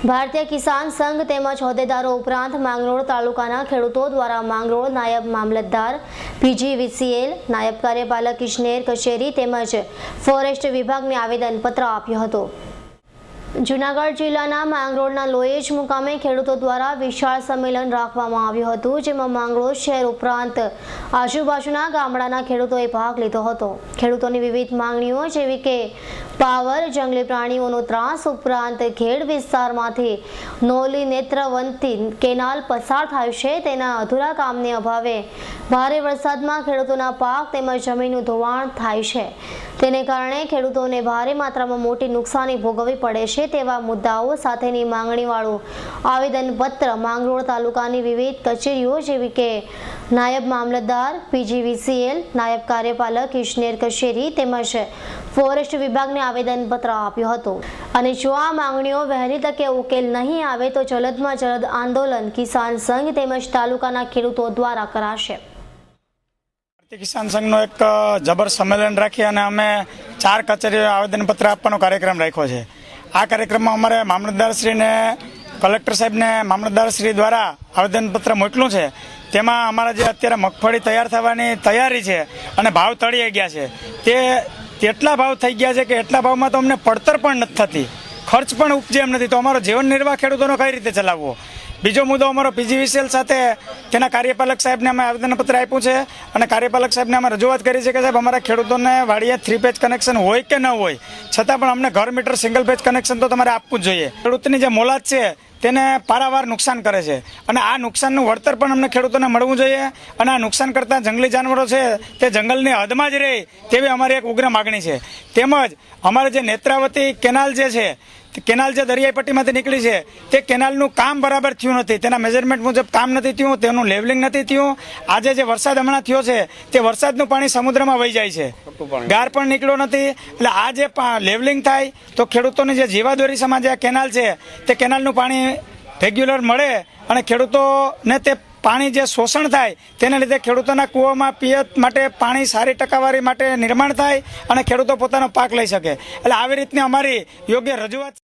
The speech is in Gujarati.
ભારતીય કિસાન સંઘ તેમજ હોદ્દેદારો ઉપરાંત માંગરોળ તાલુકાના ખેડૂતો દ્વારા માંગરોળ નાયબ મામલતદાર PGVCL, નાયબ કાર્યપાલક ઇજનેર કચેરી તેમજ ફોરેસ્ટ વિભાગને આવેદનપત્ર આપ્યું હતું। જૂનાગઢ જિલ્લાના માંગરોળના લોએજ મુકામે ખેડૂતો દ્વારા વિશાળ સંમેલન રાખવામાં આવ્યું હતું, જેમાં માંગરોળ શહેર ઉપરાંત આજુબાજુના ગામડાના ખેડૂતોએ ભાગ લીધો હતો। ખેડૂતોની વિવિધ માંગણીઓ જેવી કે પાવર, જંગલી પ્રાણીઓનો ત્રાસ ઉપરાંત ખેડ વિસ્તારમાંથી નોલી નેત્રવંતી કેનાલ પસાર થાય છે તેના અધૂરા કામને અભાવે ભારે વરસાદમાં ખેડૂતોના પાક તેમજ જમીનનું ધોવાણ થાય છે, તેને કારણે ખેડૂતોને ભારે માત્રામાં મોટી નુકસાની ભોગવવી પડે છે તેવા મુદ્દાઓ સાથેની માંગણીવાળું આવેદનપત્ર માંગરોળ તાલુકાની વિવિધ કચેરીઓ જેવી કે નાયબ મામલતદાર PGVCL, નાયબ કાર્યપાલક ઇજનેર કચેરી તેમજ ફોરેસ્ટ વિભાગને આવેદનપત્ર આપ્યું હતું અને જો આ માંગણીઓ વહેલી તકે ઉકેલ નહીં આવે તો જલદમાં જલદ આંદોલન કિસાન સંઘ તેમજ તાલુકાના ખેડૂતો દ્વારા કરાશે। કિસાન સંઘનો એક જબર સંમેલન રાખી અને અમે 4 કચેરીઓ આવેદનપત્ર આપવાનો કાર્યક્રમ રાખ્યો છે। આ કાર્યક્રમમાં અમારે મામલતદારશ્રીને, કલેક્ટર સાહેબને મામલતદારશ્રી દ્વારા આવેદનપત્ર મોકલ્યું છે। તેમાં અમારા જે અત્યારે મગફળી તૈયાર થવાની તૈયારી છે અને ભાવ તળિયે ગયા છે, તે એટલા ભાવ થઈ ગયા છે કે એટલા ભાવમાં તો અમને પડતર પણ નથી થતી, ખર્ચ પણ ઉપજે એમ નથી, તો અમારો જીવન નિર્વાહ ખેડૂતોનો કઈ રીતે ચલાવવો। બીજો મુદ્દો અમારો PGVCL સાથે તેના કાર્યપાલક સાહેબને અમે આવેદનપત્ર આપ્યું છે અને કાર્યપાલક સાહેબને અમે રજૂઆત કરી છે કે સાહેબ અમારા ખેડૂતોને વાડીએ 3 પેજ કનેક્શન હોય કે ન હોય છતાં પણ અમને ઘર મીટર સિંગલ પેજ કનેક્શન તો તમારે આપવું જ જોઈએ। ખેડૂતની જે મોલાત છે તેને પારાવાર નુકસાન કરે છે અને આ નુકસાનનું વળતર પણ અમને ખેડૂતોને મળવું જોઈએ અને આ નુકસાન કરતા જંગલી જાનવરો છે તે જંગલની હદમાં જ રહે તેવી અમારી એક ઉગ્ર માગણી છે। તેમજ અમારે જે નેત્રાવતી કેનાલ જે છે, કેનાલ જે દરિયાઈ પટ્ટીમાંથી નીકળી છે તે કેનાલનું કામ બરાબર થયું નથી, તેના મેજરમેન્ટ મુજબ કામ નથી થયું, તેનું લેવલિંગ નથી થયું। આજે જે વરસાદ હમણાં થયો છે તે વરસાદનું પાણી સમુદ્રમાં વહી જાય છે, ગાર પણ નીકળ્યો નથી, એટલે આ જે લેવલિંગ થાય તો ખેડૂતોની જે જીવાદોરી સમાન જે કેનાલ છે તે કેનાલનું પાણી રેગ્યુલર મળે અને ખેડૂતોને તે પાણી જે શોષણ થાય તેને લીધે ખેડૂતોના કૂવામાં પિયત માટે પાણી સારી ટકાવારી માટે નિર્માણ થાય અને ખેડૂતો પોતાનો પાક લઈ શકે। એટલે આવી રીતની અમારી યોગ્ય રજૂઆત